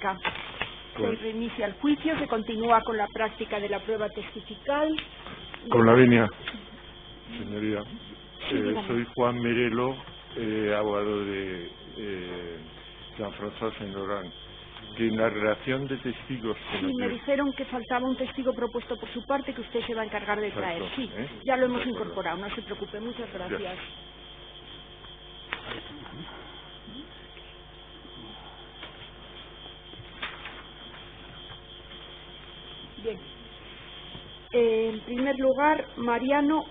práctica. Se reinicia el juicio, se continúa con la práctica de la prueba testifical. Con la venia, señoría. Soy Juan Merelo, abogado de Jean-François Saint-Laurent. Que en la relación de testigos... Sí, me dijeron que faltaba un testigo propuesto por su parte que usted se va a encargar de traer. Sí, ya lo hemos incorporado, no se preocupe. Muchas gracias. Bien. En primer lugar, Mariano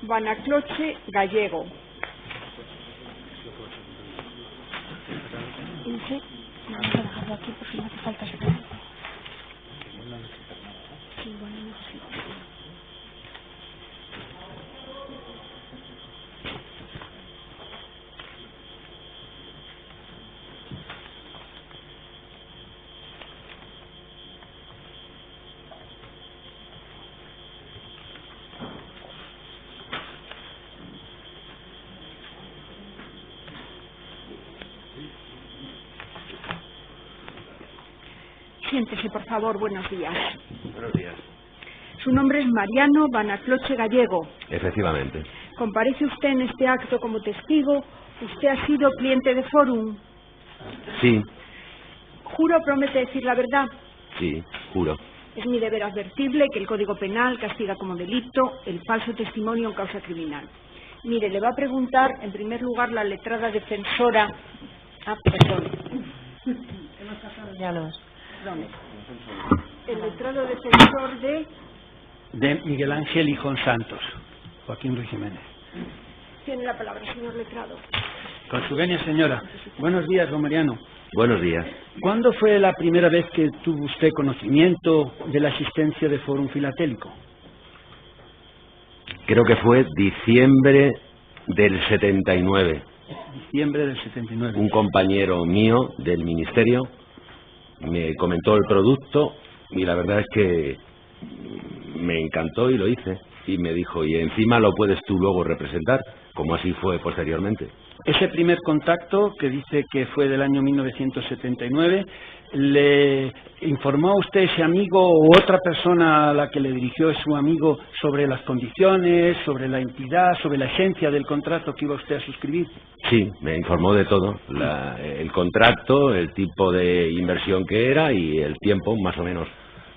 Banacloche Gallego. Sí. Vamos a dejarlo aquí por si no hace falta esperar. Sí, bueno, necesito. Siéntese, por favor. Buenos días. Buenos días. Su nombre es Mariano Banacloche Gallego. Efectivamente. Comparece usted en este acto como testigo. ¿Usted ha sido cliente de Forum? Sí. ¿Juro promete decir la verdad? Sí, juro. Es mi deber advertirle que el Código Penal castiga como delito el falso testimonio en causa criminal. Mire, le va a preguntar, en primer lugar, la letrada defensora... perdón. Hemos pasado ya los... El letrado defensor de Miguel Ángel Hijón Santos, Joaquín Ruiz Jiménez. Tiene la palabra, señor letrado. Con su venia, señora. Buenos días, don Mariano. Buenos días. ¿Cuándo fue la primera vez que tuvo usted conocimiento de la existencia de Forum Filatélico? Creo que fue diciembre del 79. Diciembre del 79. Un compañero mío del ministerio me comentó el producto y la verdad es que me encantó y lo hice. Y me dijo, y encima lo puedes tú luego representar, como así fue posteriormente. Ese primer contacto, que dice que fue del año 1979, ¿le informó a usted ese amigo o otra persona a la que le dirigió su amigo sobre las condiciones, sobre la entidad, sobre la esencia del contrato que iba usted a suscribir? Sí, me informó de todo, el contrato, el tipo de inversión que era y el tiempo más o menos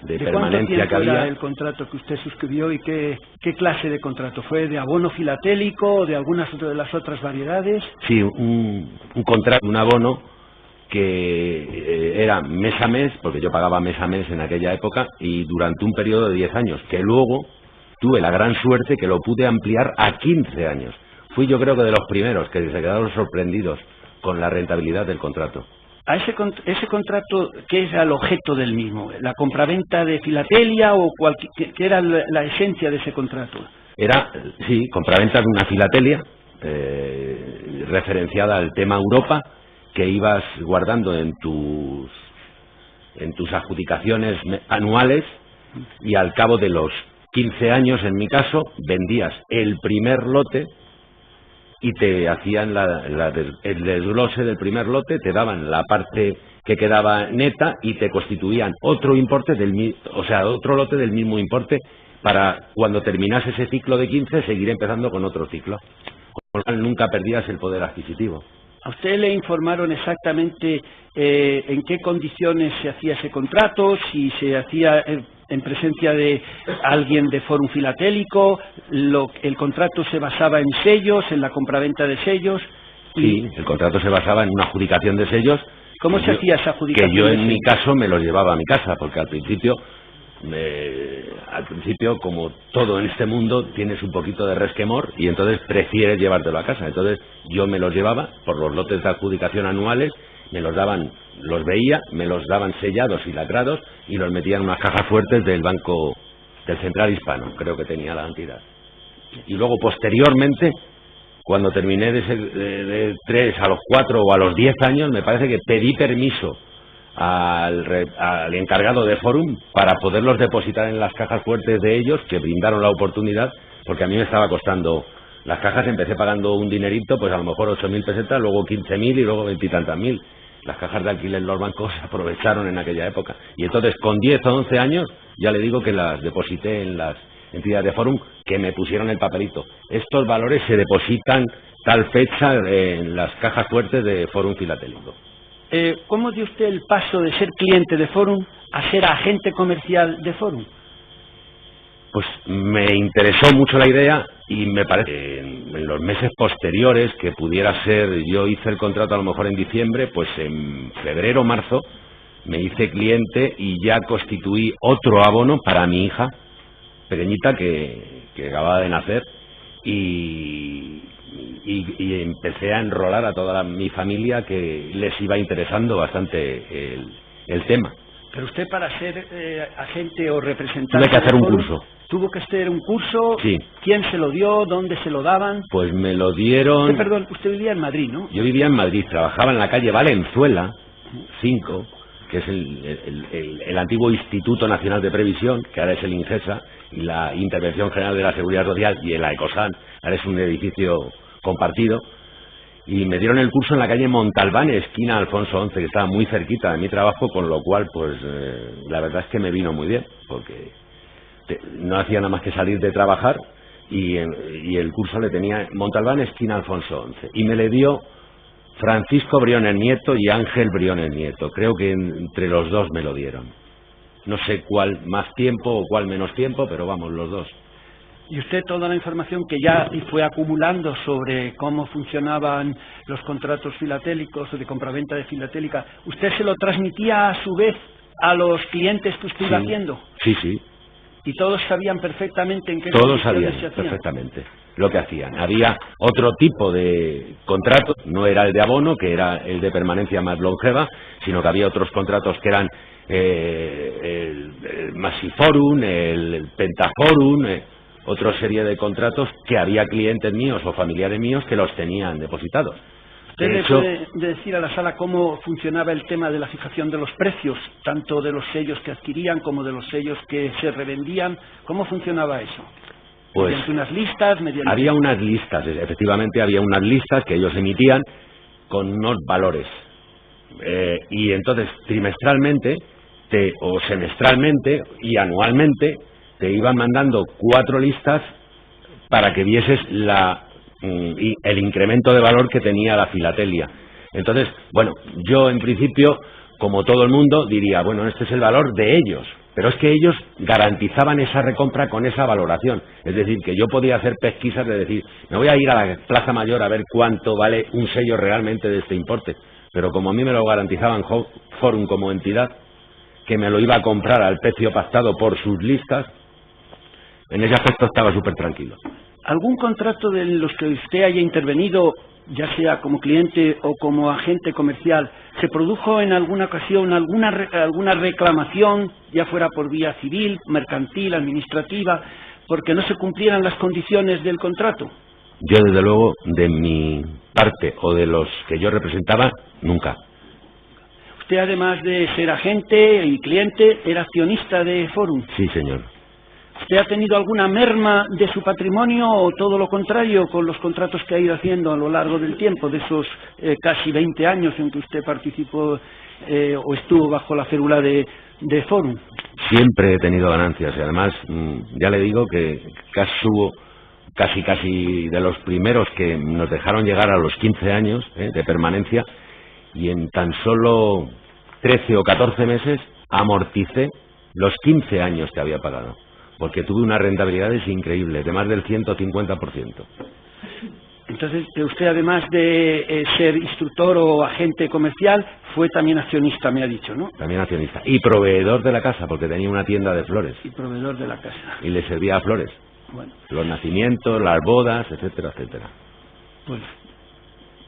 de permanencia que había. Era el contrato que usted suscribió y qué clase de contrato? ¿Fue de abono filatélico o de algunas de las otras variedades? Sí, un contrato, un abono que era mes a mes, porque yo pagaba mes a mes en aquella época, y durante un periodo de 10 años, que luego tuve la gran suerte que lo pude ampliar a 15 años. Fui yo creo que de los primeros que se quedaron sorprendidos con la rentabilidad del contrato. ¿A ese contrato qué era el objeto del mismo? ¿La compraventa de filatelia o qué era la esencia de ese contrato? Era, sí, compraventa de una filatelia referenciada al tema Europa, que ibas guardando en tus adjudicaciones anuales, y al cabo de los 15 años, en mi caso, vendías el primer lote y te hacían el desglose del primer lote, te daban la parte que quedaba neta y te constituían otro importe otro lote del mismo importe, para cuando terminase ese ciclo de 15 seguir empezando con otro ciclo. Con lo cual nunca perdías el poder adquisitivo. ¿A usted le informaron exactamente en qué condiciones se hacía ese contrato? Si se hacía en presencia de alguien de Forum Filatélico, el contrato se basaba en sellos, en la compraventa de sellos. Sí, el contrato se basaba en una adjudicación de sellos. ¿Cómo se hacía esa adjudicación? Que yo en mi caso me los llevaba a mi casa, porque al principio, como todo en este mundo, tienes un poquito de resquemor y entonces prefieres llevártelo a casa. Entonces yo me los llevaba por los lotes de adjudicación anuales, me los daban, los veía, me los daban sellados y lacrados y los metía en unas cajas fuertes del Banco del Central Hispano, creo que tenía la entidad. Y luego posteriormente, cuando terminé de 3 a los 4 o a los 10 años, me parece que pedí permiso al encargado de Forum para poderlos depositar en las cajas fuertes de ellos, que brindaron la oportunidad, porque a mí me estaba costando las cajas. Empecé pagando un dinerito, pues a lo mejor 8.000 pesetas, luego 15.000 y luego 20 y tantas mil, Las cajas de alquiler, los bancos aprovecharon en aquella época. Y entonces, con 10 o 11 años, ya le digo que las deposité en las entidades de Forum, que me pusieron el papelito. Estos valores se depositan tal fecha en las cajas fuertes de Forum Filatélico. ¿Cómo dio usted el paso de ser cliente de Forum a ser agente comercial de Forum? Pues me interesó mucho la idea y me parece que en los meses posteriores, que pudiera ser, yo hice el contrato a lo mejor en diciembre, pues en febrero o marzo me hice cliente y ya constituí otro abono para mi hija pequeñita que acababa de nacer y empecé a enrolar a toda mi familia, que les iba interesando bastante el tema. Pero usted, para ser agente o representante... Tuve que hacer un curso. ¿Tuvo que hacer un curso? Sí. ¿Quién se lo dio? ¿Dónde se lo daban? Pues me lo dieron... Perdón, usted vivía en Madrid, ¿no? Yo vivía en Madrid, trabajaba en la calle Valenzuela 5, que es el antiguo Instituto Nacional de Previsión, que ahora es el INGESA, y la Intervención General de la Seguridad Social, y el ECOSAN, ahora es un edificio compartido. Y me dieron el curso en la calle Montalbán, esquina Alfonso XI, que estaba muy cerquita de mi trabajo, con lo cual, pues, la verdad es que me vino muy bien, porque no hacía nada más que salir de trabajar y el curso le tenía Montalbán, esquina Alfonso XI. Y me le dio Francisco Briones Nieto y Ángel Briones Nieto. Creo que entre los dos me lo dieron. No sé cuál más tiempo o cuál menos tiempo, pero vamos, los dos. Y usted, toda la información que ya fue acumulando sobre cómo funcionaban los contratos filatélicos o de compraventa de filatélica, ¿usted se lo transmitía a su vez a los clientes que usted iba haciendo? Sí, sí. ¿Y todos sabían perfectamente en qué Todos condiciones sabían se hacían? perfectamente lo que hacían. Había otro tipo de contratos, no era el de abono, que era el de permanencia más longeva, sino que había otros contratos que eran el Massiforum, el Pentaforum, otra serie de contratos que había clientes míos o familiares míos que los tenían depositados. ¿Usted le puede decir a la sala cómo funcionaba el tema de la fijación de los precios, tanto de los sellos que adquirían como de los sellos que se revendían? ¿Cómo funcionaba eso? Pues ¿Mediante unas listas? Había unas listas, efectivamente había unas listas que ellos emitían con unos valores. Y entonces trimestralmente o semestralmente y anualmente te iban mandando 4 listas para que vieses el incremento de valor que tenía la filatelia. Entonces, bueno, yo en principio, como todo el mundo, diría, bueno, este es el valor de ellos, pero es que ellos garantizaban esa recompra con esa valoración. Es decir, que yo podía hacer pesquisas de decir, me voy a ir a la Plaza Mayor a ver cuánto vale un sello realmente de este importe, pero como a mí me lo garantizaban Forum como entidad, que me lo iba a comprar al precio pactado por sus listas, en ese aspecto estaba súper tranquilo. ¿Algún contrato de los que usted haya intervenido, ya sea como cliente o como agente comercial, se produjo en alguna ocasión alguna reclamación, ya fuera por vía civil, mercantil, administrativa, porque no se cumplieran las condiciones del contrato? Yo, desde luego, de mi parte o de los que yo representaba, nunca. Usted, además de ser agente y cliente, era accionista de Forum. Sí, señor. ¿Usted ha tenido alguna merma de su patrimonio o todo lo contrario con los contratos que ha ido haciendo a lo largo del tiempo, de esos casi 20 años en que usted participó o estuvo bajo la férula de Forum? Siempre he tenido ganancias y además ya le digo que casi de los primeros que nos dejaron llegar a los 15 años de permanencia, y en tan solo 13 o 14 meses amorticé los 15 años que había pagado, porque tuve unas rentabilidades increíbles, de más del 150%. Entonces, usted, además de ser instructor o agente comercial, fue también accionista, me ha dicho, ¿no? También accionista. Y proveedor de la casa, porque tenía una tienda de flores. Y proveedor de la casa. Y le servía a flores. Bueno. Los nacimientos, las bodas, etcétera, etcétera. Pues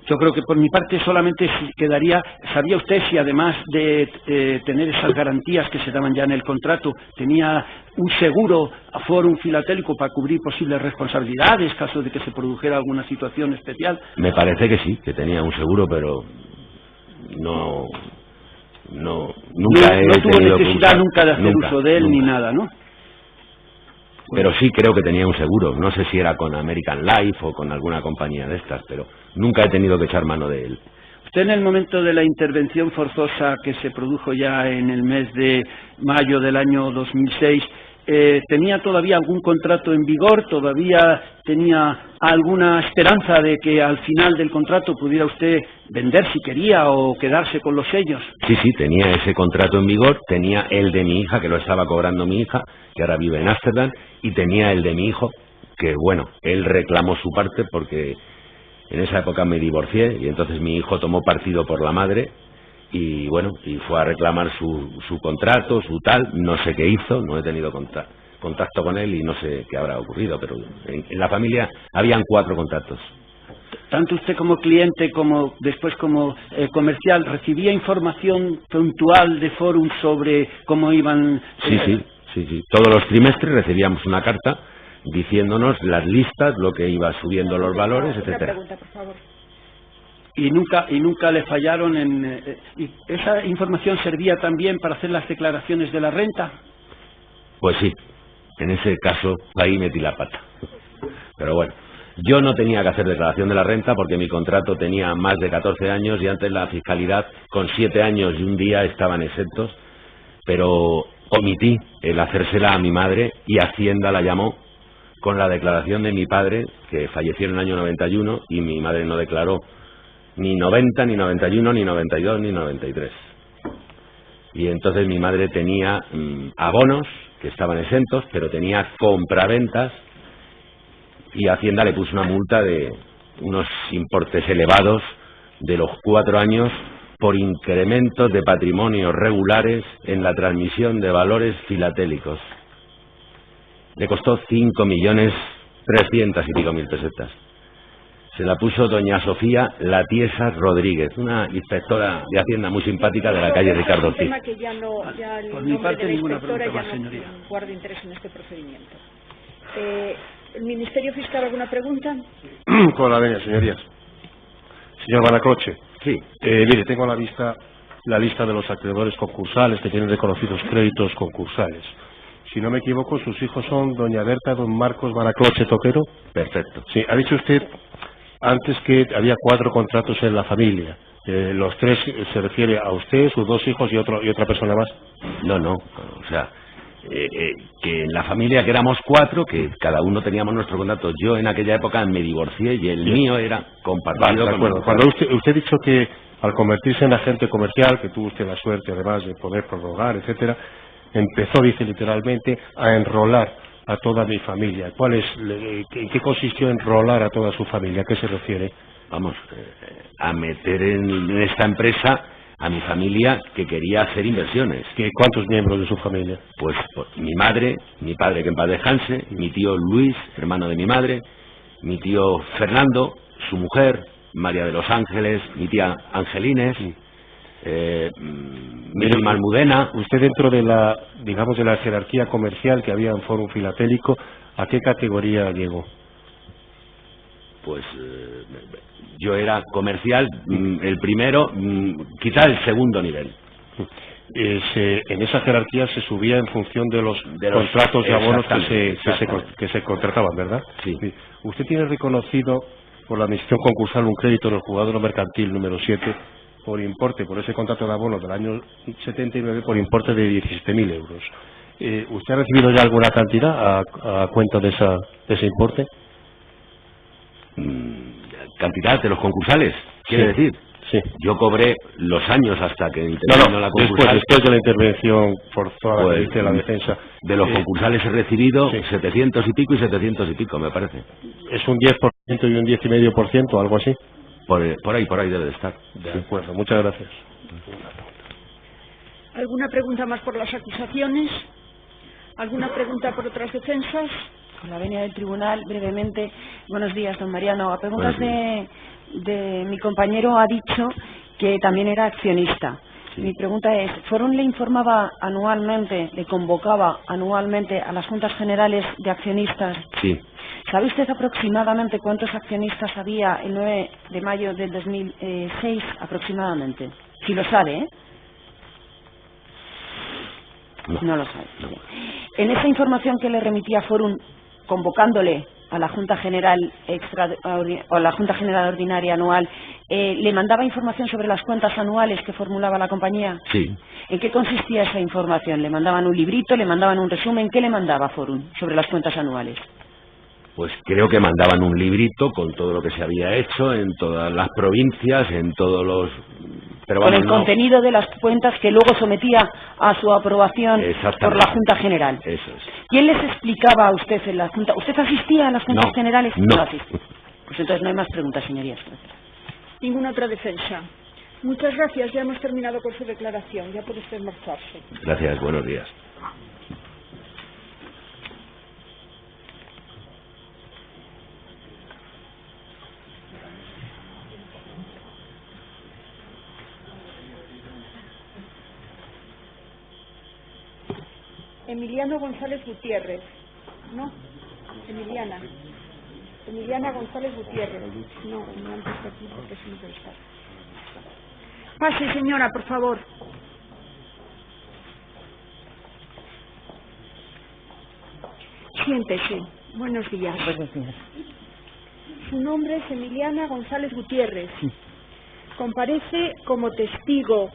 yo creo que por mi parte solamente quedaría, ¿sabía usted si además de tener esas garantías que se daban ya en el contrato, tenía un seguro a Forum Filatélico para cubrir posibles responsabilidades, caso de que se produjera alguna situación especial? Me parece que sí, que tenía un seguro, pero nunca he tuvo tenido necesidad nunca de hacer uso de él, nunca. Ni nada, ¿no? Pero sí creo que tenía un seguro, no sé si era con American Life o con alguna compañía de estas, pero nunca he tenido que echar mano de él. Usted en el momento de la intervención forzosa que se produjo ya en el mes de mayo del año 2006, ¿tenía todavía algún contrato en vigor? ¿Todavía tenía alguna esperanza de que al final del contrato pudiera usted vender si quería o quedarse con los sellos? Sí, tenía ese contrato en vigor, tenía el de mi hija, que lo estaba cobrando mi hija, que ahora vive en Ámsterdam, y tenía el de mi hijo, que bueno, él reclamó su parte porque en esa época me divorcié y entonces mi hijo tomó partido por la madre y bueno, y fue a reclamar su contrato, su tal, no sé qué hizo, no he tenido contacto con él y no sé qué habrá ocurrido, pero en la familia habían 4 contratos. Tanto usted como cliente como después como comercial, ¿recibía información puntual de Forum sobre cómo iban? Sí. Todos los trimestres recibíamos una carta diciéndonos las listas, lo que iba subiendo los valores, etcétera. Pregunta, por favor. Y nunca le fallaron ¿y esa información servía también para hacer las declaraciones de la renta? Pues sí, en ese caso ahí metí la pata. Pero bueno, yo no tenía que hacer declaración de la renta porque mi contrato tenía más de 14 años y antes la fiscalidad con 7 años y un día estaban exentos, pero omití el hacérsela a mi madre y Hacienda la llamó con la declaración de mi padre, que falleció en el año 91 y mi madre no declaró ni 90, ni 91, ni 92, ni 93. Y entonces mi madre tenía abonos que estaban exentos, pero tenía compraventas y Hacienda le puso una multa de unos importes elevados de los 4 años por incrementos de patrimonios regulares en la transmisión de valores filatélicos. Le costó 5.300.000 y pico pesetas. Se la puso doña Sofía La Tiesa Rodríguez, una inspectora de Hacienda muy simpática de la calle Ricardo Ortiz. Un tema que ya no, ya el Por mi nombre parte, de la ninguna inspectora pregunta ya más, no señoría. guarda interés en este procedimiento. ¿El Ministerio Fiscal alguna pregunta? Con la venia, señorías. Señor Banacroce. Sí. Mire, tengo a la vista la lista de los acreedores concursales que tienen reconocidos créditos concursales. Si no me equivoco, sus hijos son doña Berta y don Marcos Banacroce Toquero. Perfecto. Sí, ha dicho usted antes que había 4 contratos en la familia. ¿Los 3 se refiere a usted, sus 2 hijos y otra persona más? No, o sea, que en la familia que éramos 4, que cada uno teníamos nuestro contrato. Yo en aquella época me divorcié y el mío era compartido. Vale, de acuerdo. Cuando usted ha dicho que al convertirse en agente comercial, que tuvo usted la suerte además de poder prorrogar, etcétera, empezó, dice literalmente, a enrolar a toda mi familia. ¿En qué consistió enrolar a toda su familia? ¿A qué se refiere? Vamos, a meter en esta empresa a mi familia que quería hacer inversiones. ¿Cuántos miembros de su familia? Pues mi madre, mi padre que en paz descanse, mi tío Luis, hermano de mi madre, mi tío Fernando, su mujer, María de los Ángeles, mi tía Angelines, Miriam Almudena. Usted dentro de la jerarquía comercial que había en Fórum Filatélico, ¿a qué categoría llegó? Pues yo era comercial, el primero, quizá el segundo nivel. En esa jerarquía se subía en función de los contratos y abonos que se contrataban, ¿verdad? Sí. Usted tiene reconocido por la Administración Concursal un crédito en el juzgado mercantil número 7 por ese contrato de abonos del año 79 por importe de 17.000 euros. ¿Usted ha recibido ya alguna cantidad a cuenta de ese importe? ¿Cantidad de los concursales? ¿Quiere decir? Sí. Yo cobré los años hasta que terminó la concursal. Después de la intervención forzada que dice la defensa. De los concursales he recibido sí. 700 y pico y 700 y pico, me parece. ¿Es un 10% y un 10,5%, algo así? Por ahí debe de estar. De acuerdo, muchas gracias. ¿Alguna pregunta más por las acusaciones? ¿Alguna pregunta por otras defensas? Con la venia del tribunal, brevemente. Buenos días, don Mariano. A preguntas de mi compañero ha dicho que también era accionista. Sí. Mi pregunta es, ¿Forum le informaba anualmente, le convocaba anualmente a las juntas generales de accionistas? Sí. ¿Sabe usted aproximadamente cuántos accionistas había el 9 de mayo del 2006 aproximadamente? Si lo sabe, ¿eh? No lo sabe. No. En esa información que le remitía Forum, convocándole a la Junta General o a la Junta General Ordinaria anual, le mandaba información sobre las cuentas anuales que formulaba la compañía? Sí. ¿En qué consistía esa información? ¿Le mandaban un librito, le mandaban un resumen? ¿Qué le mandaba Forum sobre las cuentas anuales? Pues creo que mandaban un librito con todo lo que se había hecho en todas las provincias, en todos los... Pero con vamos, el contenido de las cuentas que luego sometía a su aprobación por la Junta General. Eso es. ¿Quién les explicaba a usted en la Junta? ¿Usted asistía a las Juntas Generales? No. Asistía. Pues entonces no hay más preguntas, señorías. Ninguna otra defensa. Muchas gracias. Ya hemos terminado con su declaración. Ya puede usted marcharse. Gracias. Buenos días. Emiliano González Gutiérrez. ¿No? Emiliana González Gutiérrez. No han puesto aquí porque es interesante. Pase, señora, por favor. Siéntese. Buenos días. Buenos días. Su nombre es Emiliana González Gutiérrez. Sí. Comparece como testigo.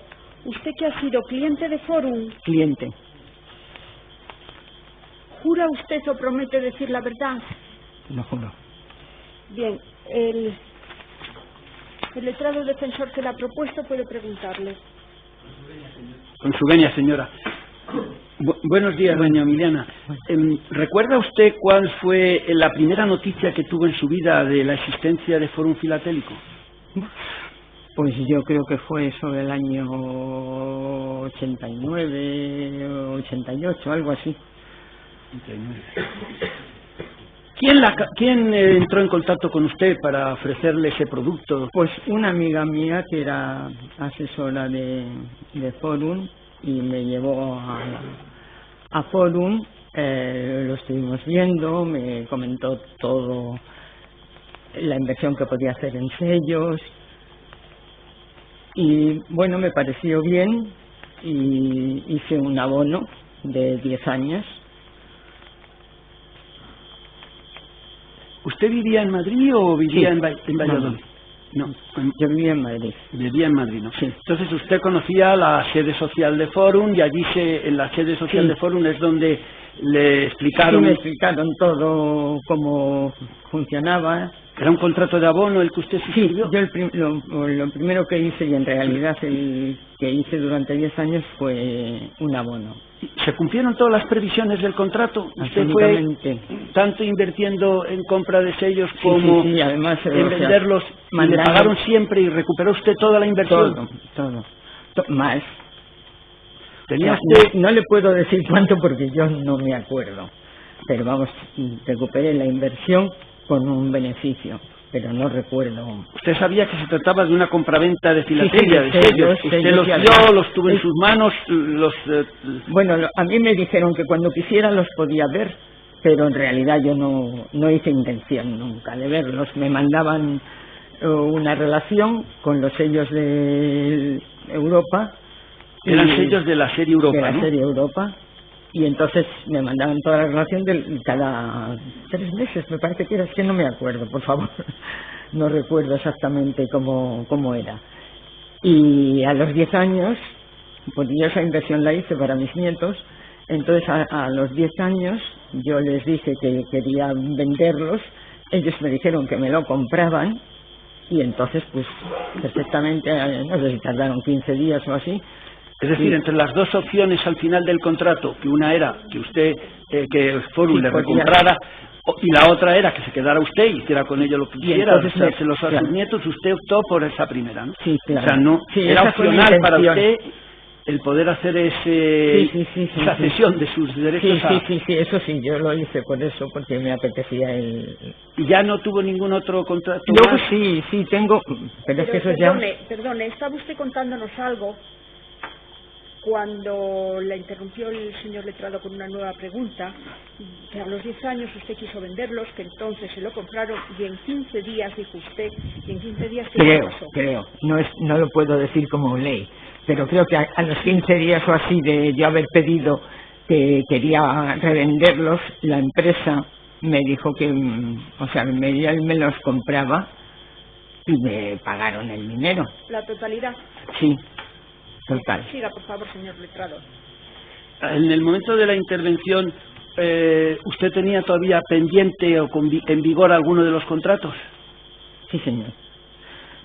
¿Usted que ha sido cliente de Forum? Cliente. ¿Jura usted o promete decir la verdad? Lo juro. Bien, el letrado defensor que le ha propuesto puede preguntarle. Con su venia, señora. Buenos días, doña Emiliana. ¿Recuerda usted cuál fue la primera noticia que tuvo en su vida de la existencia de Forum Filatélico? Pues yo creo que fue sobre el año 89 o 88, algo así. ¿Quién entró en contacto con usted para ofrecerle ese producto? Pues una amiga mía que era asesora de Forum y me llevó a Forum, lo estuvimos viendo, me comentó todo, la inversión que podía hacer en sellos y bueno, me pareció bien y hice un abono de 10 años. ¿Usted vivía en Madrid o vivía en Valladolid? No, yo vivía en Madrid. Vivía en Madrid, ¿no? Sí. Entonces usted conocía la sede social de Forum y allí en la sede social de Forum es donde le explicaron... Sí, me explicaron todo cómo funcionaba. ¿Era un contrato de abono el que usted suscribió? Sí, yo lo primero que hice, y en realidad el que hice durante 10 años, fue un abono. ¿Se cumplieron todas las previsiones del contrato? ¿Usted fue tanto invirtiendo en compra de sellos como además, en venderlos? ¿Y le pagaron siempre y recuperó usted toda la inversión? Todo. Más. ¿Tenía usted... No le puedo decir cuánto porque yo no me acuerdo. Pero vamos, recuperé la inversión con un beneficio, pero no recuerdo. ¿Usted sabía que se trataba de una compraventa de filatelia, de sellos? ¿Usted los vio, los tuvo en sus manos? Bueno, a mí me dijeron que cuando quisiera los podía ver, pero en realidad yo no hice intención nunca de verlos. Me mandaban una relación con los sellos de Europa. Eran sellos de la serie Europa, de la serie Europa. Y entonces me mandaban toda la relación de cada 3 meses, me parece que era, es que no me acuerdo, por favor, no recuerdo exactamente cómo era. Y a los 10 años, pues yo esa inversión la hice para mis nietos, entonces a los 10 años yo les dije que quería venderlos, ellos me dijeron que me lo compraban, y entonces pues perfectamente, no sé si tardaron 15 días o así. Es decir, entre las dos opciones al final del contrato, que una era que usted, que Forum le recomprara, y la otra era que se quedara usted y hiciera con ello lo que quisiera, dárselos a sus nietos, usted optó por esa primera, ¿no? Sí, claro. O sea, no, era opcional para usted el poder hacer esa cesión de sus derechos Sí, eso sí, yo lo hice por eso, porque me apetecía ¿Y ya no tuvo ningún otro contrato Luego más? sí, tengo, pero es que eso Perdone, estaba usted contándonos algo cuando la interrumpió el señor letrado con una nueva pregunta, que a los 10 años usted quiso venderlos, que entonces se lo compraron y en 15 días, dijo usted, y en 15 días... Creo, no lo puedo decir como ley, pero creo que a los 15 días o así de yo haber pedido que quería revenderlos, la empresa me dijo que, o sea, él me los compraba y me pagaron el dinero. ¿La totalidad? Sí, total. Siga, por favor, señor letrado. En el momento de la intervención, ¿usted tenía todavía pendiente o en vigor alguno de los contratos? Sí, señor.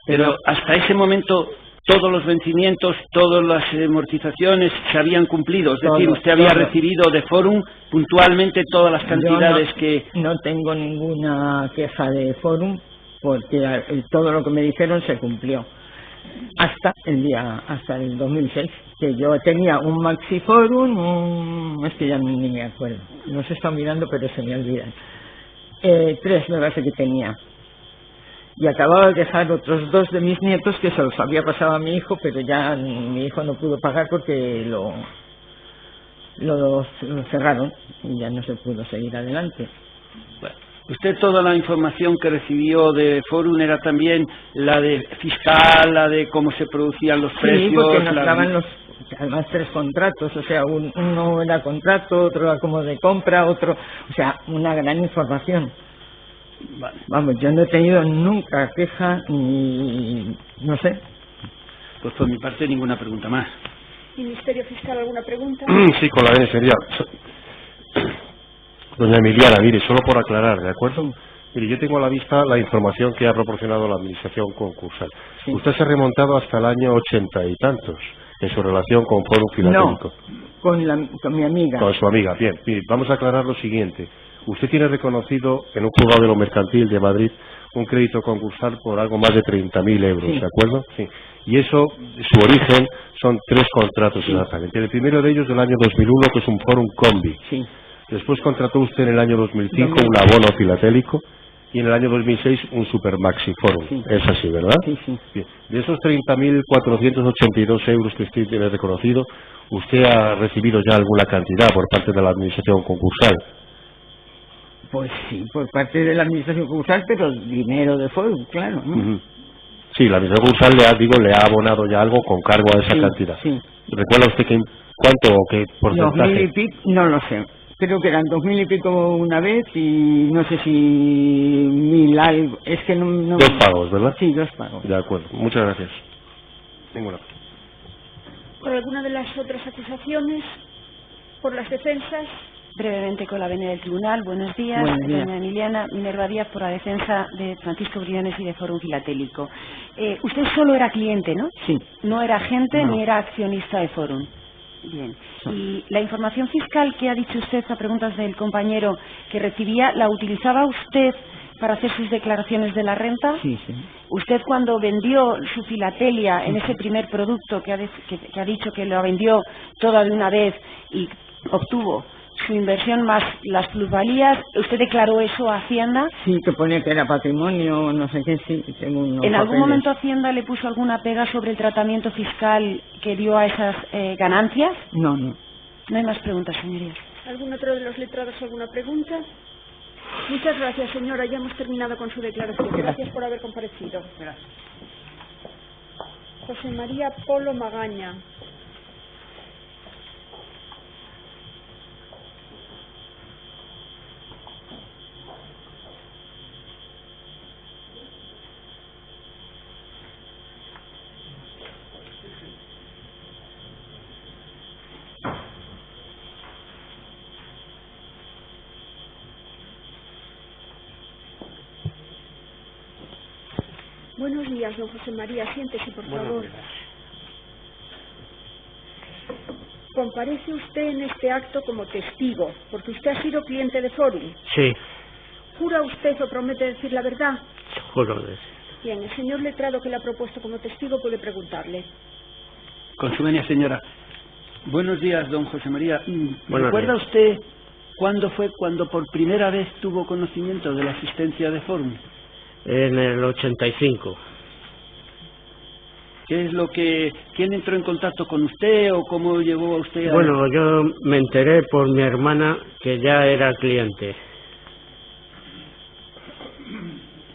Pero hasta ese momento todos los vencimientos, todas las amortizaciones se habían cumplido. Es decir, usted había recibido de Forum puntualmente todas las cantidades que... No tengo ninguna queja de Forum porque todo lo que me dijeron se cumplió. Hasta el 2006, que yo tenía un Maxi Forum, es que ya ni me acuerdo. No se está mirando, pero se me olvidan. 3 me parece que tenía. Y acababa de dejar otros 2 de mis nietos que se los había pasado a mi hijo, pero ya mi hijo no pudo pagar porque lo cerraron y ya no se pudo seguir adelante. Bueno, usted toda la información que recibió de Forum era también la de fiscal, la de cómo se producían los precios. Sí, porque nos daban además 3 contratos, o sea, uno era contrato, otro era como de compra, otro, o sea, una gran información. Vale. Vamos, yo no he tenido nunca queja ni... no sé. Pues por mi parte ninguna pregunta más. Ministerio Fiscal, ¿alguna pregunta? Sí, con la venia, señoría. Doña Emiliana, mire, solo por aclarar, ¿de acuerdo? Mire, yo tengo a la vista la información que ha proporcionado la Administración concursal. Sí. Usted se ha remontado hasta el año 80 y tantos en su relación con Forum Filatélico. No, con mi amiga. Con su amiga, bien. Mire, vamos a aclarar lo siguiente. Usted tiene reconocido en un juzgado de lo mercantil de Madrid un crédito concursal por algo más de 30.000 euros, sí. ¿De acuerdo? Sí. Y eso, su origen, son 3 contratos exactamente. El primero de ellos del año 2001, que es un Forum Combi. Sí. Después contrató usted en el año 2005 un abono filatélico y en el año 2006 un Super Maxi Forum. Sí. Es así, ¿verdad? Sí, sí. Bien. De esos 30.482 euros que usted tiene reconocido, ¿usted ha recibido ya alguna cantidad por parte de la Administración concursal? Pues sí, por parte de la Administración concursal, pero dinero de Forum, claro, ¿no? Sí, la Administración concursal le ha abonado ya algo con cargo a esa cantidad. Sí. ¿Recuerda usted cuánto o qué porcentaje? 2.000 y pico, no lo sé. Creo que eran 2.000 y pico una vez y no sé si 1.000 algo. Es que no... 2 pagos, ¿verdad? Sí, 2 pagos. De acuerdo. Muchas gracias. Ninguna. ¿Por alguna de las otras acusaciones? ¿Por las defensas? Brevemente con la venia del tribunal. Buenos días. Doña Emiliana, Minerva Díaz, por la defensa de Francisco Briones y de Forum Filatélico. Usted solo era cliente, ¿no? Sí. No era agente ni era accionista de Forum. Bien. Y la información fiscal que ha dicho usted a preguntas del compañero que recibía, ¿la utilizaba usted para hacer sus declaraciones de la renta? Sí, sí. ¿Usted cuando vendió su filatelia en ese primer producto que ha dicho que lo vendió toda de una vez y obtuvo su inversión más las plusvalías, usted declaró eso a Hacienda? Sí, que ponía que era patrimonio, no sé qué, sí. ¿En algún momento Hacienda le puso alguna pega sobre el tratamiento fiscal que dio a esas ganancias? No, no. No hay más preguntas, señorías. ¿Algún otro de los letrados alguna pregunta? Muchas gracias, señora. Ya hemos terminado con su declaración. Gracias por haber comparecido. Gracias. José María Polo Magaña. Buenos días, don José María. Siéntese, por favor. Comparece usted en este acto como testigo, porque usted ha sido cliente de Forum. Sí. ¿Jura usted o promete decir la verdad? Juro decir. Bien, el señor letrado que le ha propuesto como testigo puede preguntarle. Con su venia, señora. Buenos días, don José María. ¿Recuerda días. usted cuándo fue cuando por primera vez tuvo conocimiento de la existencia de Forum? En el 85. ¿Qué es lo que... ¿Quién entró en contacto con usted o cómo llegó a usted a...? Bueno, yo me enteré por mi hermana que ya era cliente.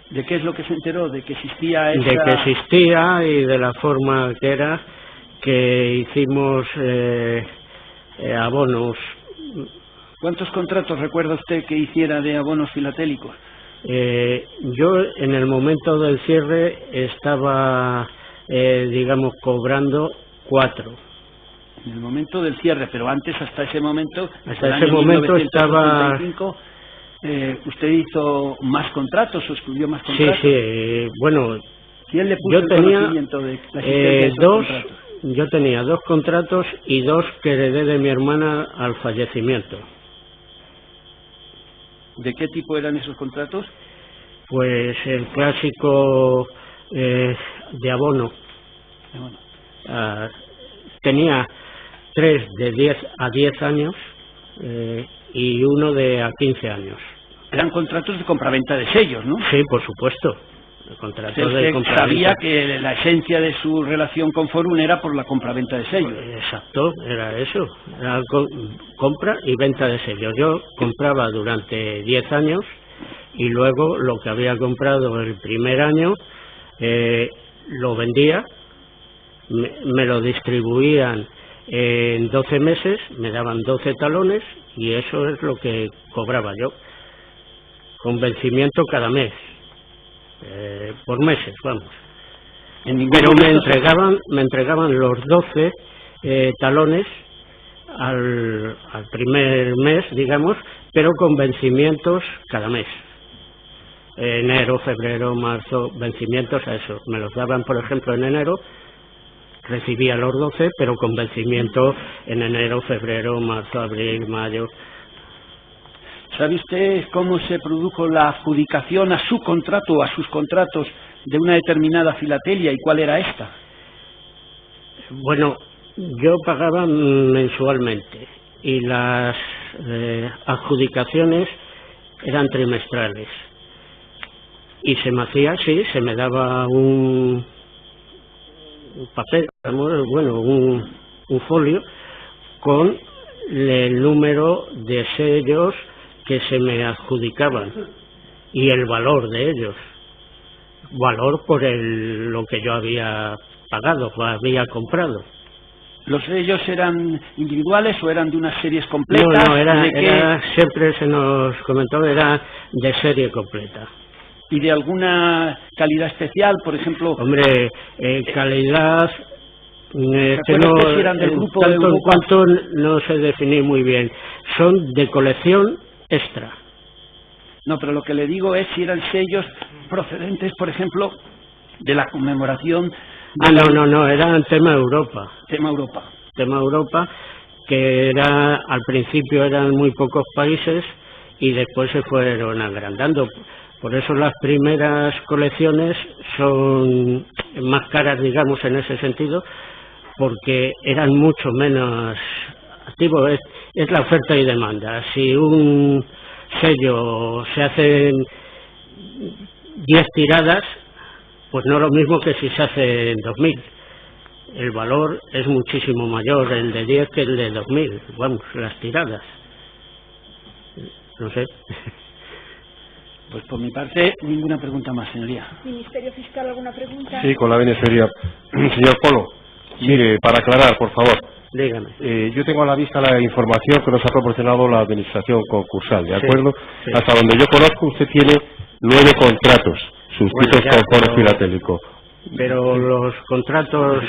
¿De qué es lo que se enteró? ¿De que existía esa...? De que existía y de la forma que era, que hicimos abonos ¿Cuántos contratos recuerda usted que hiciera de abonos filatélicos? Yo en el momento del cierre estaba, digamos, cobrando 4. En el momento del cierre, pero antes, hasta ese momento, hasta ese momento estaba... ¿Usted hizo más contratos o excluyó más contratos? Sí, bueno, ¿quién le puso el conocimiento de la existencia de esos contratos? Yo tenía 2 contratos y 2 que heredé de mi hermana al fallecimiento. ¿De qué tipo eran esos contratos? Pues el clásico de abono. Tenía 3 de 10 a 10 años y 1 de a 15 años. Eran contratos de compraventa de sellos, ¿no? Sí, por supuesto. Sabía que la esencia de su relación con Forum era por la compraventa de sellos. Exacto, era eso. Era compra y venta de sellos. Yo compraba durante 10 años y luego lo que había comprado el primer año lo vendía, me lo distribuían en 12 meses, me daban 12 talones y eso es lo que cobraba yo, con vencimiento cada mes, por meses, vamos. Pero me entregaban los 12 talones al primer mes, digamos, pero con vencimientos cada mes. Enero, febrero, marzo, vencimientos a eso. Me los daban, por ejemplo, en enero, recibía los 12, pero con vencimiento en enero, febrero, marzo, abril, mayo. ¿Sabe usted cómo se produjo la adjudicación a su contrato o a sus contratos de una determinada filatelia y cuál era esta? Bueno, yo pagaba mensualmente y las adjudicaciones eran trimestrales. Y se me hacía, sí, se me daba un papel, bueno, un folio con el número de sellos que se me adjudicaban y el valor de ellos, valor por lo que yo había pagado o había comprado. ¿Los sellos eran individuales o eran de unas series completas? No, siempre se nos comentó, era de serie completa. ¿Y de alguna calidad especial, por ejemplo? Hombre, calidad... si eran del grupo tanto en cuanto no sé definir muy bien. Son de colección extra. No, pero lo que le digo es si eran sellos procedentes, por ejemplo, de la conmemoración... No, eran tema Europa. Tema Europa. Tema Europa, que al principio eran muy pocos países y después se fueron agrandando. Por eso las primeras colecciones son más caras, digamos, en ese sentido, porque eran mucho menos activos. Es la oferta y demanda. Si un sello se hacen 10 tiradas, pues no lo mismo que si se hacen 2000. El valor es muchísimo mayor el de 10 que el de 2000. Vamos, las tiradas. No sé. Pues por mi parte, ninguna pregunta más, señoría. ¿Ministerio Fiscal, alguna pregunta? Sí, con la venia sería. Señor Polo, mire, para aclarar, por favor. Dígame. Yo tengo a la vista la información que nos ha proporcionado la Administración Concursal, ¿de acuerdo? Sí. Hasta donde yo conozco, usted tiene 9 contratos suscritos con Foro Filatélico. Pero los contratos,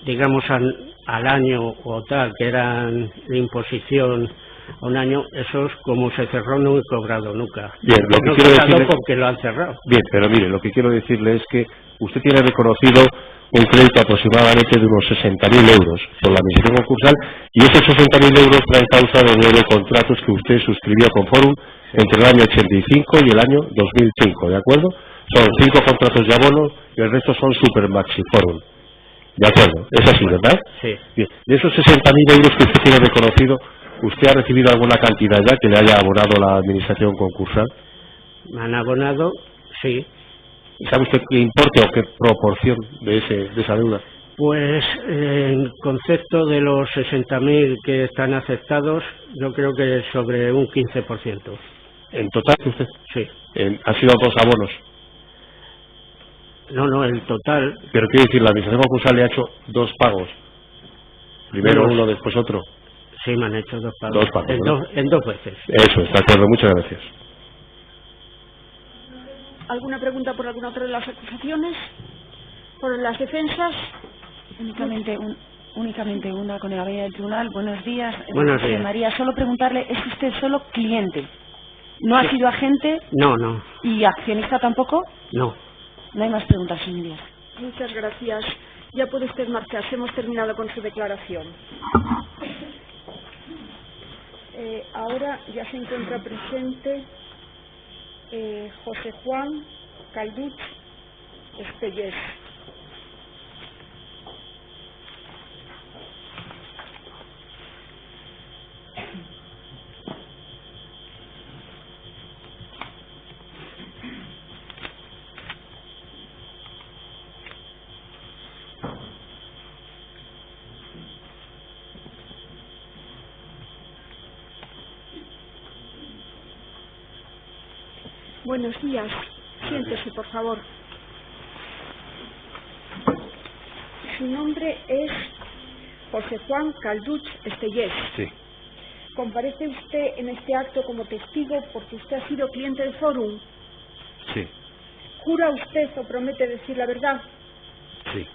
digamos, al año o tal, que eran de imposición a un año, esos como se cerró no he cobrado nunca. Bien, lo que quiero decirle, porque lo han cerrado. Bien, pero mire, lo que quiero decirle es que usted tiene reconocido un crédito aproximadamente de unos 60.000 euros por la Administración Concursal y esos 60.000 euros traen causa de 9 contratos que usted suscribió con Forum entre el año 85 y el año 2005, ¿de acuerdo? Son 5 contratos de abono y el resto son Super Maxi Forum. ¿De acuerdo? Es así, ¿verdad? Sí. Bien. De esos 60.000 euros que usted tiene reconocido, ¿usted ha recibido alguna cantidad ya que le haya abonado la Administración Concursal? Me han abonado, sí. ¿Y sabe usted qué importe o qué proporción de esa deuda? Pues en concepto de los 60.000 que están aceptados, yo creo que sobre un 15%. ¿En total usted? Sí. ¿Han sido 2 abonos? No, el total... Pero quiero decir, la Administración Concursal le ha hecho 2 pagos. Primero uno, después otro. Sí, me han hecho 2 pagos. 2 pagos, ¿no? En 2 veces. Eso, está de acuerdo, muchas gracias. ¿Alguna pregunta por alguna otra de las acusaciones? ¿Por las defensas? Únicamente una con el abogado del tribunal. Buenos días. Buenos días. María, solo preguntarle, ¿es usted solo cliente? ¿No ha sido agente? No, no. ¿Y accionista tampoco? No. No hay más preguntas, señorías. Muchas gracias. Ya puede usted marcharse. Hemos terminado con su declaración. Ahora ya se encuentra presente José Juan Calduch Estellés. Buenos días. Siéntese, por favor. Su nombre es José Juan Calduch Estellés. Sí. ¿Comparece usted en este acto como testigo porque usted ha sido cliente de Forum? Sí. ¿Jura usted o promete decir la verdad? Sí.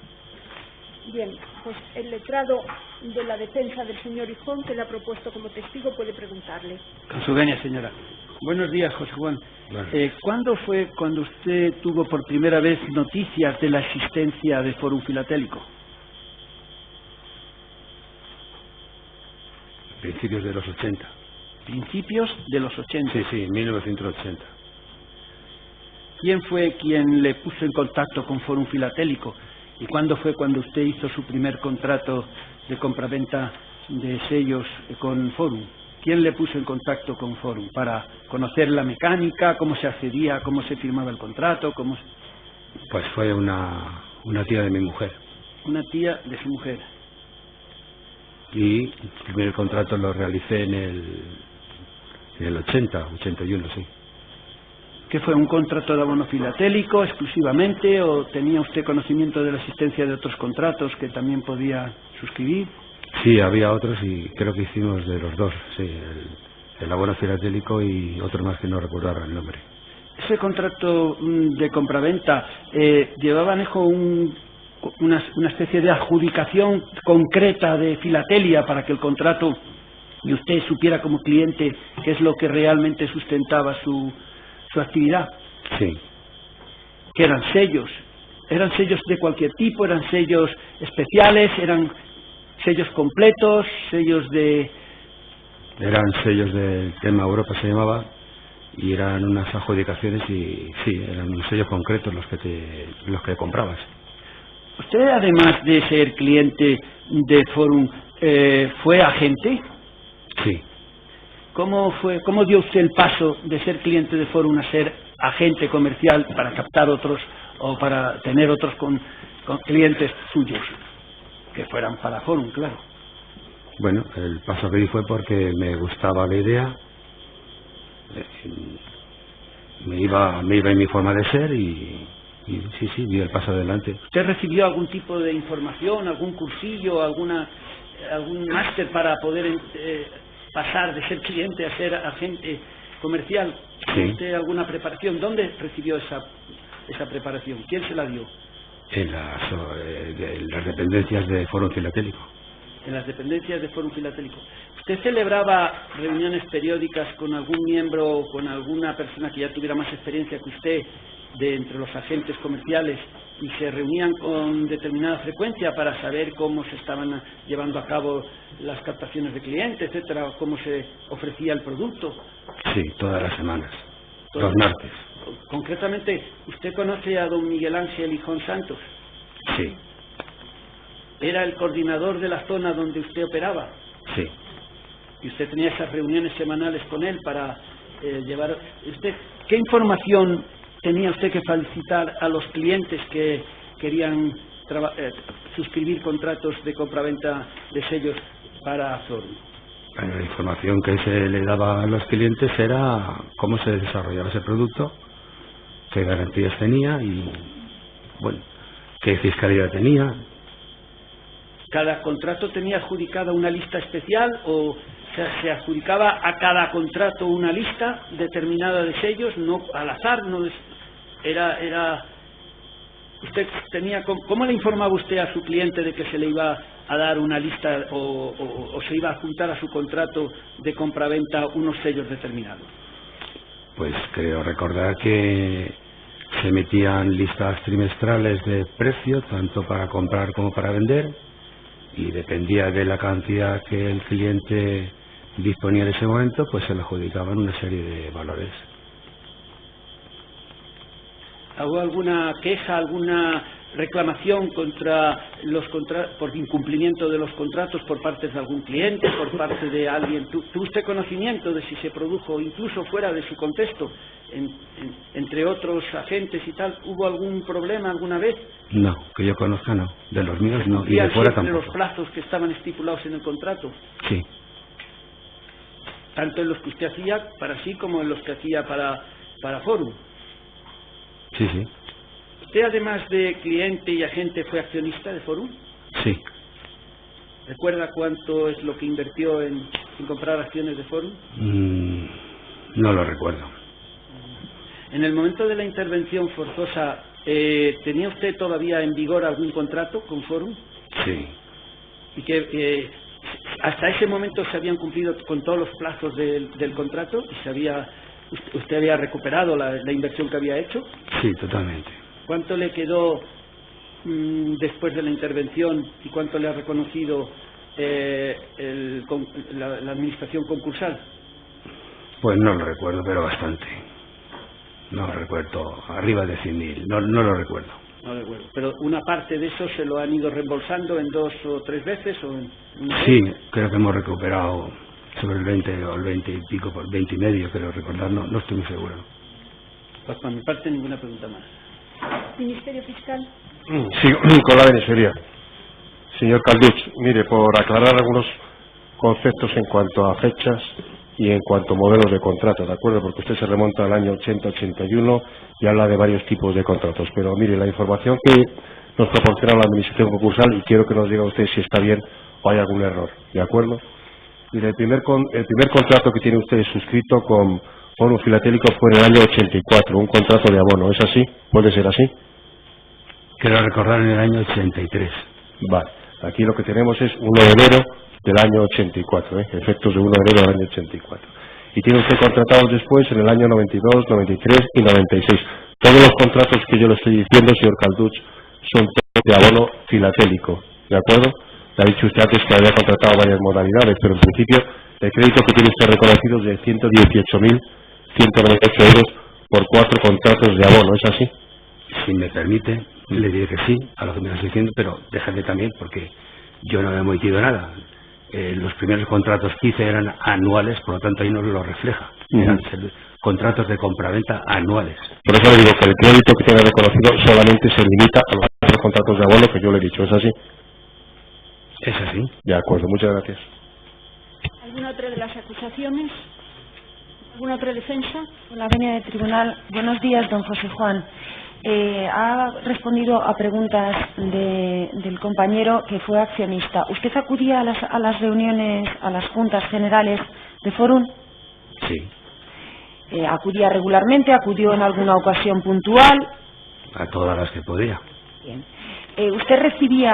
Bien, pues el letrado de la defensa del señor Hijón, que le ha propuesto como testigo, puede preguntarle. Con su venia, señora. Buenos días, José Juan. ¿Cuándo fue cuando usted tuvo por primera vez noticias de la existencia de Forum Filatélico? Principios de los 80. Principios de los 80. Sí, 1980. ¿Quién fue quien le puso en contacto con Forum Filatélico? ¿Y cuándo fue cuando usted hizo su primer contrato de compraventa de sellos con Forum? ¿Quién le puso en contacto con Forum para conocer la mecánica, cómo se accedía, cómo se firmaba el contrato? Pues fue una tía de mi mujer. Una tía de su mujer. Y el primer contrato lo realicé en el 81, sí. ¿Qué fue? ¿Un contrato de abono filatélico exclusivamente o tenía usted conocimiento de la existencia de otros contratos que también podía suscribir? Sí, había otros y creo que hicimos de los dos, sí, el abono filatélico y otro más que no recuerdo ahora el nombre. Ese contrato de compraventa llevaba anejo una especie de adjudicación concreta de filatelia para que el contrato y usted supiera como cliente qué es lo que realmente sustentaba su actividad. Sí. ¿Qué eran sellos? ¿Eran sellos de cualquier tipo? ¿Eran sellos especiales? ¿Eran sellos completos? ¿Sellos de...? Eran sellos del tema Europa, se llamaba, y eran unas adjudicaciones y sí, eran sellos concretos los que comprabas. ¿Usted, además de ser cliente de Forum, fue agente? Sí. ¿Cómo dio usted el paso de ser cliente de Forum a ser agente comercial para captar otros o para tener otros con clientes suyos que fueran para Forum, claro? Bueno, el paso que di fue porque me gustaba la idea, me iba en mi forma de ser y sí, di el paso adelante. ¿Usted recibió algún tipo de información, algún cursillo, algún máster para poder pasar de ser cliente a ser agente comercial? Sí. ¿Usted alguna preparación? ¿Dónde recibió esa preparación? ¿Quién se la dio? En las dependencias de Foro Filatélico. En las dependencias de Foro Filatélico. ¿Usted celebraba reuniones periódicas con algún miembro o con alguna persona que ya tuviera más experiencia que usted de entre los agentes comerciales y se reunían con determinada frecuencia para saber cómo se estaban llevando a cabo las captaciones de clientes, etcétera, cómo se ofrecía el producto? Sí, todas las semanas, los martes. Concretamente, ¿usted conoce a don Miguel Ángel Hijón Santos? Sí. ¿Era el coordinador de la zona donde usted operaba? Sí. ¿Y usted tenía esas reuniones semanales con él para llevar... ¿Qué información tenía usted que facilitar a los clientes que querían suscribir contratos de compraventa de sellos para Forum? Bueno, la información que se le daba a los clientes era cómo se desarrollaba ese producto, qué garantías tenía y, bueno, qué fiscalidad tenía, ¿Cada contrato tenía adjudicada una lista especial o se adjudicaba a cada contrato una lista determinada de sellos, no al azar? No era usted tenía, ¿cómo le informaba usted a su cliente de que se le iba a dar una lista o se iba a adjuntar a su contrato de compraventa unos sellos determinados? Pues creo recordar que se metían listas trimestrales de precio, tanto para comprar como para vender, y dependía de la cantidad que el cliente disponía en ese momento, pues se le adjudicaban una serie de valores. ¿Hubo alguna queja, alguna reclamación contra por incumplimiento de los contratos por parte de algún cliente, por parte de alguien? ¿Tuvo usted conocimiento de si se produjo, incluso fuera de su contexto, entre otros agentes y tal? ¿Hubo algún problema alguna vez? No, que yo conozca no. De los míos no, y de fuera tampoco. ¿Los plazos que estaban estipulados en el contrato? Sí. Tanto en los que usted hacía para sí como en los que hacía para Forum. Sí, sí. ¿Usted, además de cliente y agente, fue accionista de Forum? Sí. ¿Recuerda cuánto es lo que invirtió en comprar acciones de Forum? No lo recuerdo. En el momento de la intervención forzosa, ¿tenía usted todavía en vigor algún contrato con Forum? Sí. ¿Y que hasta ese momento se habían cumplido con todos los plazos del contrato? ¿Y usted había recuperado la inversión que había hecho? Sí, totalmente. ¿Cuánto le quedó después de la intervención y cuánto le ha reconocido la administración concursal? Pues no lo recuerdo, pero bastante. No lo recuerdo, arriba de 100.000, no lo recuerdo. No lo recuerdo, pero una parte de eso se lo han ido reembolsando en 2 o 3 veces o en sí, creo que hemos recuperado sobre el 20 o el 20 y pico, por 20 y medio, creo recordar, no estoy muy seguro. Pues por mi parte ninguna pregunta más. Ministerio Fiscal. Sí, con la Venezuela. Señor Calduch, mire, por aclarar algunos conceptos en cuanto a fechas y en cuanto a modelos de contrato, ¿de acuerdo? Porque usted se remonta al año 80-81 y habla de varios tipos de contratos. Pero mire, la información que nos proporciona la Administración Concursal, y quiero que nos diga usted si está bien o hay algún error, ¿de acuerdo? Mire, el primer contrato que tiene usted suscrito con Forum Filatélico fue en el año 84, un contrato de abono, ¿es así? ¿Puede ser así? Quiero recordar en el año 83. Vale, aquí lo que tenemos es 1 de enero del año 84, efectos de 1 de enero del año 84. Y tiene usted contratados después en el año 92, 93 y 96. Todos los contratos que yo le estoy diciendo, señor Calduch, son de abono filatélico, ¿de acuerdo? Le ha dicho usted antes que había contratado varias modalidades, pero en principio el crédito que tiene usted reconocido es de 118.198 euros por 4 contratos de abono, ¿es así? Si me permite, le diré que sí a lo que me está diciendo, pero déjame también, porque yo no he omitido nada. Los primeros contratos que hice eran anuales, por lo tanto ahí no lo refleja. Eran contratos de compraventa anuales. Por eso le digo que el crédito que tiene reconocido solamente se limita a los contratos de abono que yo le he dicho, ¿es así? Es así. De acuerdo, muchas gracias. ¿Alguna otra de las acusaciones? ¿Alguna otra defensa? La venia de tribunal. Buenos días, don José Juan. Ha respondido a preguntas del compañero que fue accionista. ¿Usted acudía a las reuniones, a las juntas generales de Forum? Sí. ¿Acudía regularmente? ¿Acudió en alguna ocasión puntual? A todas las que podía. Bien. ¿Usted recibía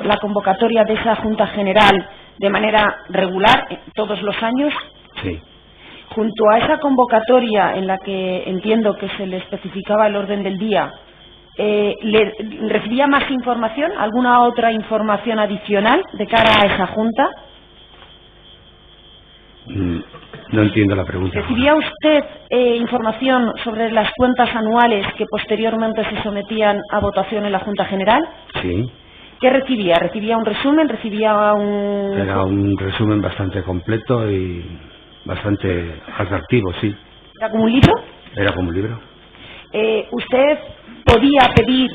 la convocatoria de esa junta general de manera regular todos los años? Sí. Junto a esa convocatoria en la que entiendo que se le especificaba el orden del día, ¿le recibía más información, alguna otra información adicional de cara a esa junta? No entiendo la pregunta. ¿Recibía usted información sobre las cuentas anuales que posteriormente se sometían a votación en la Junta General? Sí. ¿Qué recibía? ¿Recibía un resumen? ¿Recibía un...? Era un resumen bastante completo y bastante atractivo, sí. ¿Era como un libro? Era como un libro. ¿Usted podía pedir...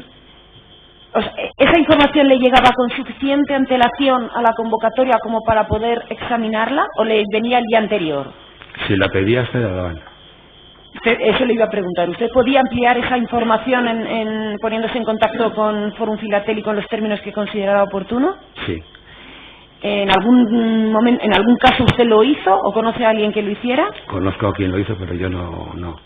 ¿Esa información le llegaba con suficiente antelación a la convocatoria como para poder examinarla o le venía el día anterior? Si la pedía, se la daban. Eso le iba a preguntar. ¿Usted podía ampliar esa información poniéndose en contacto con Forum Filatélico en los términos que considerara oportuno? Sí. ¿En algún momento, en algún caso usted lo hizo o conoce a alguien que lo hiciera? Conozco a quien lo hizo, pero yo no.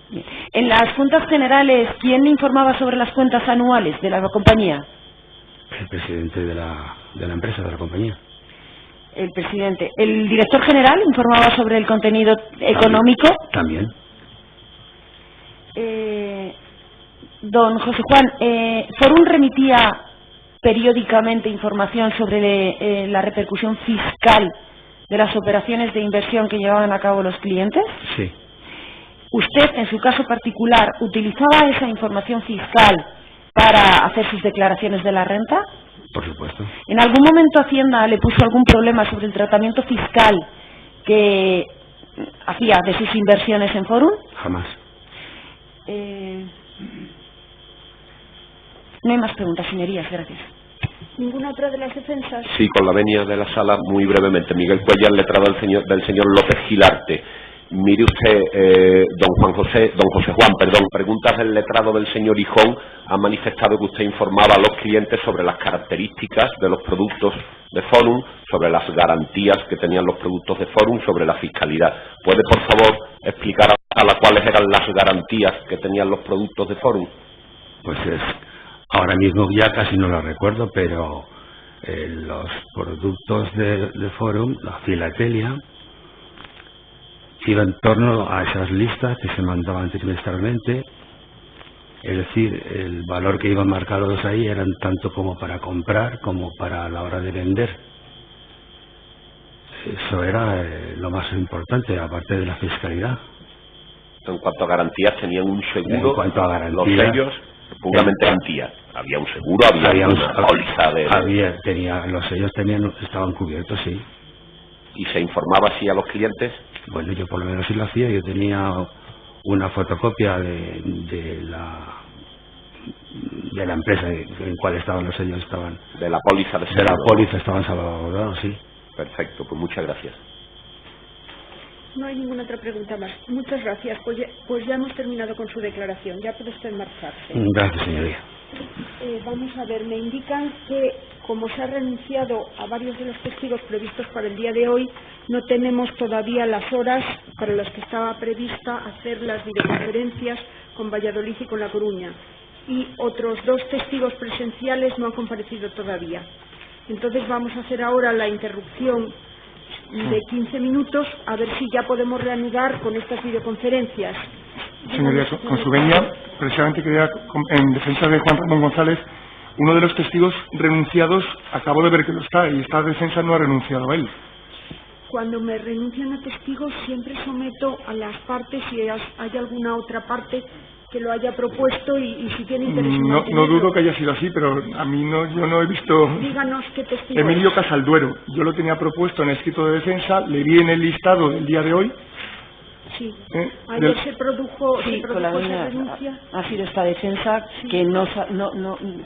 Bien. En las cuentas generales, ¿quién informaba sobre las cuentas anuales de la compañía? El presidente de la empresa, de la compañía. El presidente. ¿El director general informaba sobre el contenido económico? También. Don José Juan, ¿Forum remitía periódicamente información sobre la repercusión fiscal de las operaciones de inversión que llevaban a cabo los clientes? Sí. ¿Usted, en su caso particular, utilizaba esa información fiscal para hacer sus declaraciones de la renta? Por supuesto. ¿En algún momento Hacienda le puso algún problema sobre el tratamiento fiscal que hacía de sus inversiones en Forum? Jamás. No hay más preguntas, señorías. Gracias. ¿Ninguna otra de las defensas? Sí, con la venia de la sala, muy brevemente. Miguel Cuellar, letrado del señor López Gilarte. Mire usted, don José Juan, preguntas del letrado del señor Hijón ha manifestado que usted informaba a los clientes sobre las características de los productos de Forum, sobre las garantías que tenían los productos de Forum, sobre la fiscalidad. ¿Puede, por favor, explicar a la cuáles eran las garantías que tenían los productos de Forum? Pues ahora mismo ya casi no lo recuerdo, pero los productos de Forum, la filatelia, iba en torno a esas listas que se mandaban trimestralmente, es decir, el valor que iban marcados ahí eran tanto como para comprar como para la hora de vender. Eso era lo más importante, aparte de la fiscalidad. En cuanto a garantías, tenían un seguro. En cuanto a garantías, los sellos, puramente garantía. Había un seguro, había una póliza de... los sellos estaban cubiertos, sí. ¿Y se informaba así a los clientes? Bueno, yo por lo menos sí lo hacía. Yo tenía una fotocopia de la empresa en cual estaban los sellos, estaban de la póliza de seguro. De la póliza estaban salvaguardados, sí. Perfecto, pues muchas gracias. No hay ninguna otra pregunta más. Muchas gracias. Pues ya hemos terminado con su declaración. Ya puede usted marcharse. Gracias, señoría. Vamos a ver, me indican que como se ha renunciado a varios de los testigos previstos para el día de hoy, no tenemos todavía las horas para las que estaba prevista hacer las videoconferencias con Valladolid y con La Coruña. Y otros 2 testigos presenciales no han comparecido todavía. Entonces vamos a hacer ahora la interrupción de 15 minutos a ver si ya podemos reanudar con estas videoconferencias. Señoría, con su venia, precisamente quería, en defensa de Juan Ramón González, uno de los testigos renunciados, acabo de ver que lo está, y esta defensa no ha renunciado a él. Cuando me renuncian a testigos, siempre someto a las partes, si hay alguna otra parte que lo haya propuesto y si tiene interés en no dudo que haya sido así, pero a mí yo no he visto... Díganos qué testigo Emilio es. Casalduero. Yo lo tenía propuesto en el escrito de defensa, le vi en el listado del día de hoy. Sí. Ayer se produjo esa renuncia. Ha sido esta defensa que el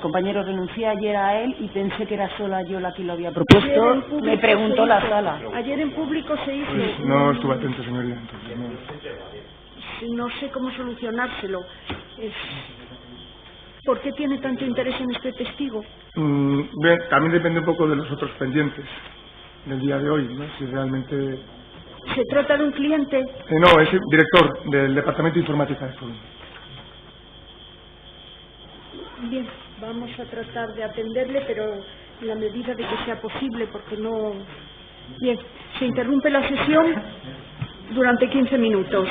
compañero renuncié ayer a él y pensé que era sola yo la que lo había propuesto. Me preguntó la sala. Ayer en público se hizo. Pues no estuve atento, señoría. Entonces, no sé cómo solucionárselo. ¿Por qué tiene tanto interés en este testigo? También depende un poco de los otros pendientes del día de hoy, ¿no? Si realmente... ¿Se trata de un cliente? No, es el director del Departamento de Informática de Forum. Bien, vamos a tratar de atenderle, pero en la medida de que sea posible, porque no... Bien, se interrumpe la sesión durante 15 minutos.